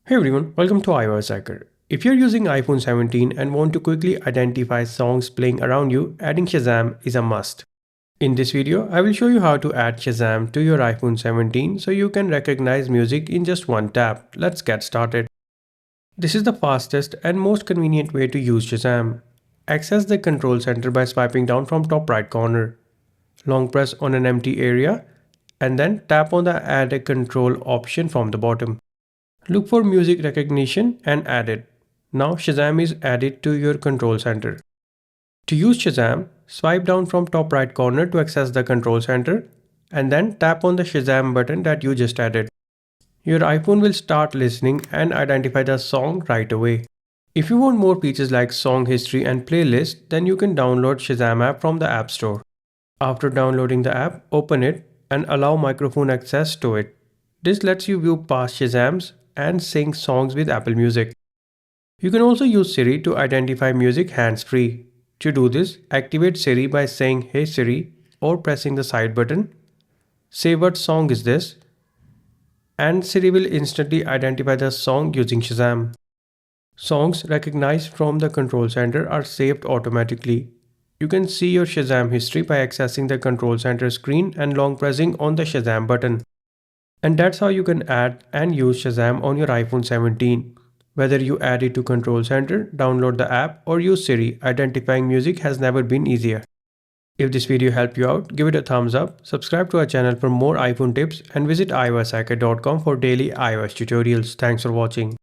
Hey everyone, welcome to iOS Hacker. If you're using iPhone 17 and want to quickly identify songs playing around you, adding Shazam is a must. In this video, I will show you how to add Shazam to your iPhone 17 so you can recognize music in just one tap. Let's get started. This is the fastest and most convenient way to use Shazam. Access the control center by swiping down from top right corner. Long press on an empty area and then tap on the Add a Control option from the bottom. Look for music recognition and add it. Now Shazam is added to your control center. To use Shazam, swipe down from top right corner to access the control center and then tap on the Shazam button that you just added. Your iPhone will start listening and identify the song right away. If you want more features like song history and playlist, then you can download Shazam app from the App Store. After downloading the app, open it and allow microphone access to it. This lets you view past Shazams and sync songs with Apple Music. You can also use Siri to identify music hands-free. To do this, activate Siri by saying "Hey Siri" or pressing the side button. Say what song is this, and Siri will instantly identify the song using Shazam. Songs recognized from the control center are saved automatically. You can see your Shazam history by accessing the control center screen and long pressing on the Shazam button. And that's how you can add and use Shazam on your iPhone 17. Whether you add it to Control Center, download the app, or use Siri, identifying music has never been easier. If this video helped you out, give it a thumbs up, subscribe to our channel for more iPhone tips, and visit ioshacker.com for daily iOS tutorials. Thanks for watching.